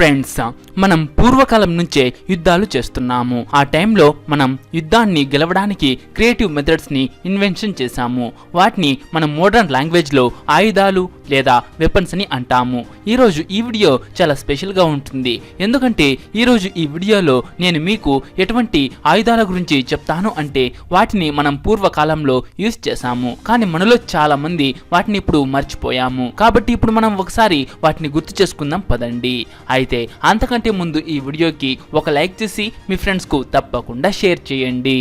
Friends, మనం పూర్వకాలం నుంచే యుద్ధాలు చేస్తున్నాము. ఆ టైంలో మనం యుద్ధాన్ని గెలవడానికి క్రియేటివ్ మెథడ్స్ ని ఇన్వెన్షన్ చేశాము. వాటిని మనం మోడర్న్ లాంగ్వేజ్ లో ఆయుధాలు లేదా వెపన్స్ అని అంటాము. ఈరోజు ఈ వీడియో చాలా స్పెషల్ గా ఉంటుంది. ఎందుకంటే ఈరోజు ఈ వీడియోలో నేను మీకు ఎటువంటి ఆయుధాల గురించి చెప్తాను అంటే వాటిని మనం పూర్వకాలంలో యూజ్ చేశాము, కానీ మనలో చాలా మంది వాటిని ఇప్పుడు మర్చిపోయాము. కాబట్టి ఇప్పుడు మనం ఒకసారి వాటిని గుర్తు చేసుకుందాం పదండి. అయితే అంతకంటే ముందు ఈ వీడియోకి ఒక లైక్ చేసి మీ ఫ్రెండ్స్ కు తప్పకుండా షేర్ చేయండి.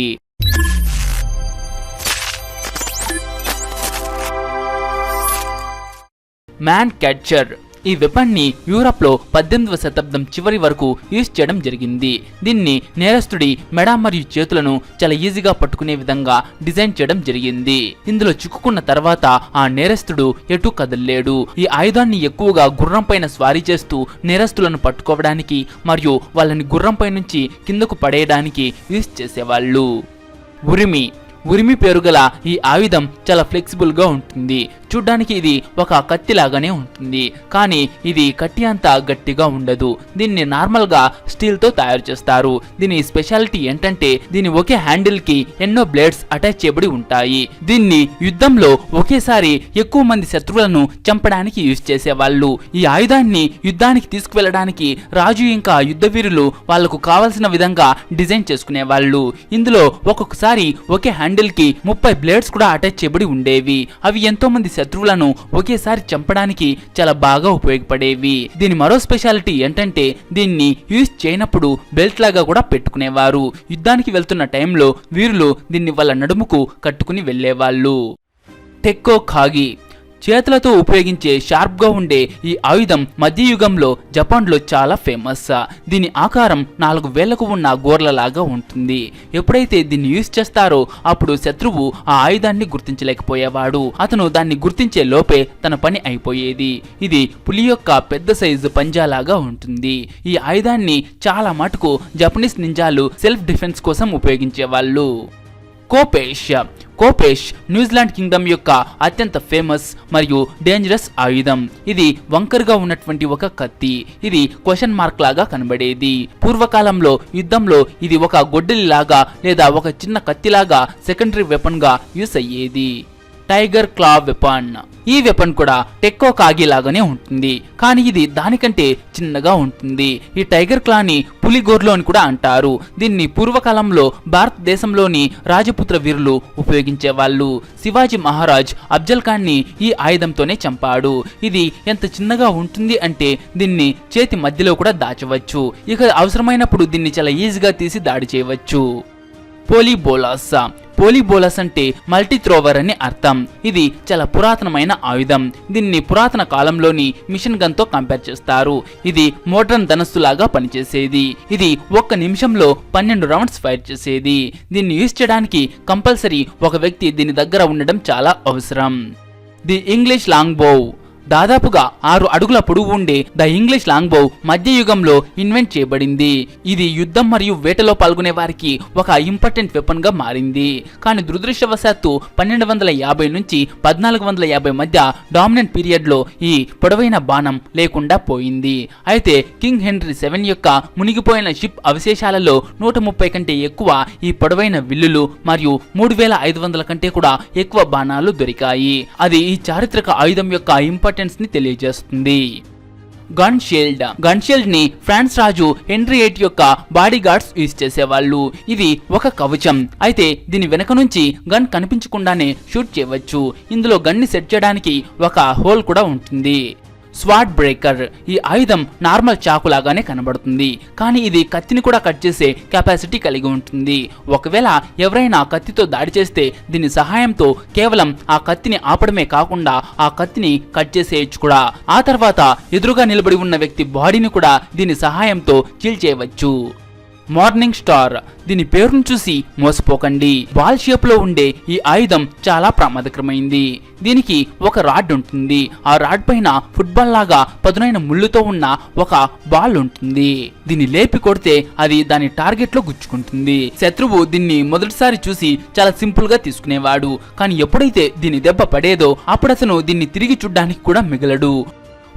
మ్యాన్ క్యాచర్ ఈ వెపన్ ని యూరప్ లో 18వ శతాబ్దం చివరి వరకు యూజ్ చేయడం జరిగింది. దీన్ని నేరస్తుడి మెడ మరియు చేతులను చాలా ఈజీగా పట్టుకునే విధంగా డిజైన్ చేయడం జరిగింది. ఇందులో చిక్కుకున్న తర్వాత ఆ నేరస్తుడు ఎటు కదలలేడు. ఈ ఆయుధాన్ని ఎక్కువగా గుర్రం పైన స్వారీ చేస్తూ నేరస్తులను పట్టుకోవడానికి మరియు వాళ్ళని గుర్రం పై నుంచి కిందకు పడేయడానికి యూజ్ చేసేవాళ్ళు. ఉరిమి పేరుగల ఈ ఆయుధం చాలా ఫ్లెక్సిబుల్ గా ఉంటుంది. చూడ్డానికి ఇది ఒక కత్తి లాగానే ఉంటుంది, కానీ ఇది కత్తి అంతా గట్టిగా ఉండదు. దీన్ని నార్మల్ గా స్టీల్ తో తయారు చేస్తారు. దీని స్పెషాలిటీ ఏంటంటే దీని ఒకే హ్యాండిల్ కి ఎన్నో బ్లేడ్స్ అటాచ్ చేయబడి ఉంటాయి. దీన్ని యుద్ధంలో ఒకేసారి ఎక్కువ మంది శత్రువులను చంపడానికి యూజ్ చేసేవాళ్ళు. ఈ ఆయుధాన్ని యుద్ధానికి తీసుకువెళ్ళడానికి రాజు ఇంకా యుద్ధ వీరులు వాళ్లకు కావలసిన విధంగా డిజైన్ చేసుకునేవాళ్ళు. ఇందులో ఒక్కొక్కసారి ఒకే హ్యాండిల్ కి 30 బ్లేడ్స్ కూడా అటాచ్ చేయబడి ఉండేవి. అవి ఎంతో మంది శత్రువులను ఒకేసారి చంపడానికి చాలా బాగా ఉపయోగపడేవి. దీని మరో స్పెషాలిటీ ఏంటంటే దీన్ని యూజ్ చేయనప్పుడు బెల్ట్ లాగా కూడా పెట్టుకునేవారు. యుద్ధానికి వెళ్తున్న టైంలో వీరులు దీన్ని వాళ్ళ నడుముకు కట్టుకుని వెళ్లేవాళ్ళు. టెక్కో కాగి చేతులతో ఉపయోగించే షార్ప్ గా ఉండే ఈ ఆయుధం మధ్యయుగంలో జపాన్ లో చాలా ఫేమస్. దీని ఆకారం 4 వేలకు ఉన్న గోర్లలాగా ఉంటుంది. ఎప్పుడైతే దీన్ని యూజ్ చేస్తారో అప్పుడు శత్రువు ఆ ఆయుధాన్ని గుర్తించలేకపోయేవాడు. అతను దాన్ని గుర్తించే లోపే తన పని అయిపోయేది. ఇది పులి యొక్క పెద్ద సైజు పంజాలాగా ఉంటుంది. ఈ ఆయుధాన్ని చాలా మటుకు జపనీస్ నింజాలు సెల్ఫ్ డిఫెన్స్ కోసం ఉపయోగించేవాళ్ళు. కోపేష్ న్యూజిలాండ్ కింగ్డమ్ యొక్క అత్యంత ఫేమస్ మరియు డేంజరస్ ఆయుధం. ఇది వంకరగా ఉన్నటువంటి ఒక కత్తి. ఇది క్వశ్చన్ మార్క్ లాగా కనబడేది. పూర్వకాలంలో యుద్ధంలో ఇది ఒక గొడ్డలి లాగా లేదా ఒక చిన్న కత్తిలాగా సెకండరీ వెపన్ గా యూస్ అయ్యేది. టైగర్ క్లా వెపన్ ఈ వెపన్ కూడా టెక్కో కాగి లాగానే ఉంటుంది, కానీ ఇది దానికంటే చిన్నగా ఉంటుంది. ఈ టైగర్ క్లాని పులిగోర్లో అని కూడా అంటారు. దీన్ని పూర్వకాలంలో భారతదేశంలోని రాజపుత్ర వీరులు ఉపయోగించేవాళ్ళు. శివాజీ మహారాజ్ అఫ్జల్ ఖాన్ ని ఈ ఆయుధంతోనే చంపాడు. ఇది ఎంత చిన్నగా ఉంటుంది అంటే దీన్ని చేతి మధ్యలో కూడా దాచవచ్చు. ఇక అవసరమైనప్పుడు దీన్ని చాలా ఈజీగా తీసి దాడి చేయవచ్చు. పోలీబోలస్ అంటే మల్టీ థ్రోవర్ అని అర్థం. ఇది చాలా పురాతనమైన ఆయుధం. దీన్ని పురాతన కాలంలోని మిషన్ గన్ తో కంపేర్ చేస్తారు. ఇది మోడ్రన్ ధనస్సు లాగా పనిచేసేది. ఇది 1 నిమిషంలో 12 రౌండ్స్ ఫైర్ చేసేది. దీన్ని యూజ్ చేయడానికి కంపల్సరీ ఒక వ్యక్తి దీని దగ్గర ఉండడం చాలా అవసరం. ది ఇంగ్లీష్ లాంగ్ బౌ దాదాపుగా 6 అడుగుల పొడవు ఉండే ద ఇంగ్లీష్ లాంగ్ బౌ మధ్యయుగంలో ఇన్వెంట్ చేయబడింది. ఇది యుద్ధం మరియు వేటలో పాల్గొనే వారికి ఒక ఇంపార్టెంట్ వెపన్ గా మారింది. కానీ దురదృష్టవశాత్తు 1250 నుంచి 1450 మధ్య డామినెంట్ పీరియడ్ లో ఈ పొడవైన బాణం లేకుండా పోయింది. అయితే కింగ్ హెన్రీ 7 యొక్క మునిగిపోయిన షిప్ అవశేషాలలో 130 కంటే ఎక్కువ ఈ పొడవైన విల్లులు మరియు 3500 కంటే కూడా ఎక్కువ బాణాలు దొరికాయి. అది ఈ చారిత్రక ఆయుధం యొక్క ఇంపార్టెన్స్ ని తెలియజేస్తుంది. గన్ షీల్డ్ ని ఫ్రాన్స్ రాజు హెన్రీ 8 యొక్క బాడీ గార్డ్స్ యూజ్ చేసేవాళ్ళు. ఇది ఒక కవచం. అయితే దీని వెనక నుంచి గన్ కనిపించకుండానే షూట్ చేయవచ్చు. ఇందులో గన్ ని సెట్ చేయడానికి ఒక హోల్ కూడా ఉంటుంది. స్వార్డ్ బ్రేకర్ ఈ ఆయుధం నార్మల్ చాకు లాగానే కనబడుతుంది, కానీ ఇది కత్తిని కూడా కట్ చేసే కెపాసిటీ కలిగి ఉంటుంది. ఒకవేళ ఎవరైనా కత్తితో దాడి చేస్తే దీని సహాయంతో కేవలం ఆ కత్తిని ఆపడమే కాకుండా ఆ కత్తిని కట్ చేసేయచ్చు కూడా. ఆ తర్వాత ఎదురుగా నిలబడి ఉన్న వ్యక్తి బాడీని కూడా దీని సహాయంతో చీల్చేయవచ్చు. మార్నింగ్ స్టార్ దీని పేరును చూసి మోసపోకండి. బాల్ షేప్ లో ఉండే ఈ ఆయుధం చాలా ప్రమాదకరమైంది. దీనికి ఒక రాడ్ ఉంటుంది. ఆ రాడ్ పైన ఫుట్బాల్ లాగా పదునైన ముళ్ళుతో ఉన్న ఒక బాల్ ఉంటుంది. దీన్ని లేపి కొడితే అది దాని టార్గెట్ లో గుచ్చుకుంటుంది. శత్రువు దీన్ని మొదటిసారి చూసి చాలా సింపుల్ గా తీసుకునేవాడు, కానీ ఎప్పుడైతే దీని దెబ్బ పడేదో అప్పుడు అతను దీన్ని తిరిగి చూడ్డానికి కూడా మిగలడు.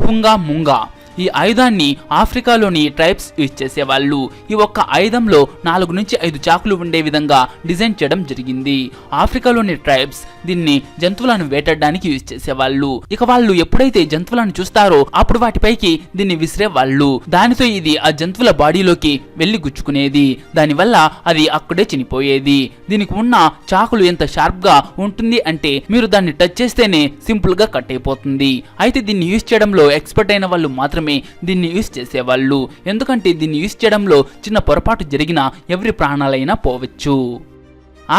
హుంగా ముంగా ఈ ఆయుధాన్ని ఆఫ్రికాలోని ట్రైబ్స్ యూజ్ చేసేవాళ్ళు. ఈ ఒక్క ఆయుధంలో 4 నుంచి 5 చాకులు ఉండే విధంగా డిజైన్ చేయడం జరిగింది. ఆఫ్రికాలోని ట్రైబ్స్ దీన్ని జంతువులను వేటాడడానికి యూజ్ చేసేవాళ్ళు. ఇక వాళ్ళు ఎప్పుడైతే జంతువులను చూస్తారో అప్పుడు వాటిపైకి దీన్ని విసిరేవాళ్ళు. దానితో ఇది ఆ జంతువుల బాడీలోకి వెళ్లి గుచ్చుకునేది. దానివల్ల అది అక్కడే చనిపోయేది. దీనికి ఉన్న చాకులు ఎంత షార్ప్ గా ఉంటుంది అంటే మీరు దాన్ని టచ్ చేస్తేనే సింపుల్ గా కట్ అయిపోతుంది. అయితే దీన్ని యూజ్ చేయడంలో ఎక్స్పర్ట్ అయిన వాళ్ళు మాత్రమే దీన్ని యూజ్ చేసేవాళ్ళు. ఎందుకంటే దీన్ని యూజ్ చేయడంలో చిన్న పొరపాటు జరిగినా ఎవరి ప్రాణాలైనా పోవచ్చు.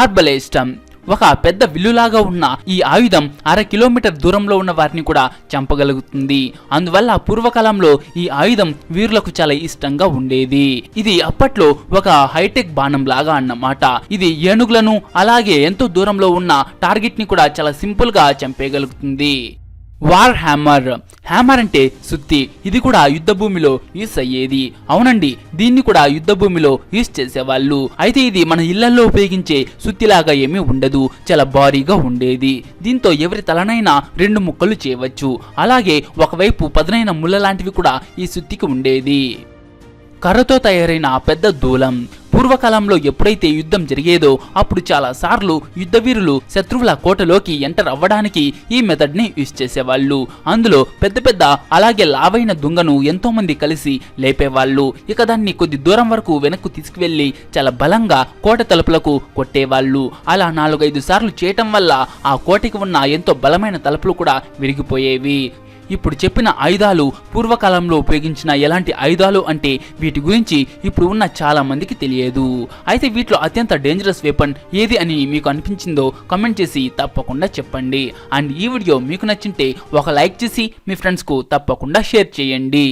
ఆర్బలేస్టమ్ ఒక పెద్ద విల్లులాగా ఉన్న ఈ ఆయుధం 1/2 కిలోమీటర్ దూరంలో ఉన్న వారిని కూడా చంపగలుగుతుంది. అందువల్ల పూర్వకాలంలో ఈ ఆయుధం వీరులకు చాలా ఇష్టంగా ఉండేది. ఇది అప్పట్లో ఒక హైటెక్ బాణం లాగా అన్నమాట. ఇది ఏనుగులను అలాగే ఎంతో దూరంలో ఉన్న టార్గెట్ ని కూడా చాలా సింపుల్ గా చంపేయగలుగుతుంది. War hammer. హ్యామర్ అంటే సుత్తి. ఇది కూడా యుద్ధ భూమిలో యూస్ అయ్యేది. అవునండి, దీన్ని కూడా యుద్ధ భూమిలో యూస్ చేసేవాళ్ళు. అయితే ఇది మన ఇళ్లలో ఉపయోగించే సుత్తిలాగా ఏమీ ఉండదు, చాలా భారీగా ఉండేది. దీంతో ఎవరి తలనైనా 2 ముక్కలు చేయవచ్చు. అలాగే ఒకవైపు పదునైన ముళ్ళ లాంటివి కూడా ఈ సుత్తికి ఉండేది. కర్రతో తయారైన పెద్ద దూలం. పూర్వకాలంలో ఎప్పుడైతే యుద్ధం జరిగేదో అప్పుడు చాలా సార్లు యుద్ధవీరులు శత్రువుల కోటలోకి ఎంటర్ అవ్వడానికి ఈ మెథడ్ ని యూజ్ చేసేవాళ్ళు. అందులో పెద్ద పెద్ద అలాగే లావైన దుంగను ఎంతో మంది కలిసి లేపేవాళ్ళు. ఇక దాన్ని కొద్ది దూరం వరకు వెనక్కు తీసుకువెళ్లి చాలా బలంగా కోట తలుపులకు కొట్టేవాళ్ళు. అలా 4-5 సార్లు చేయటం వల్ల ఆ కోటకి ఉన్న ఎంతో బలమైన తలుపులు కూడా విరిగిపోయేవి. ఇప్పుడు చెప్పిన ఆయుధాలు పూర్వకాలంలో ఉపయోగించిన ఎలాంటి ఆయుధాలు అంటే వీటి గురించి ఇప్పుడు ఉన్న చాలా మందికి తెలియదు. అయితే వీటిలో అత్యంత డేంజరస్ వెపన్ ఏది అని మీకు అనిపించిందో కామెంట్ చేసి తప్పకుండా చెప్పండి. అండ్ ఈ వీడియో మీకు నచ్చింటే ఒక లైక్ చేసి మీ ఫ్రెండ్స్కు తప్పకుండా షేర్ చేయండి.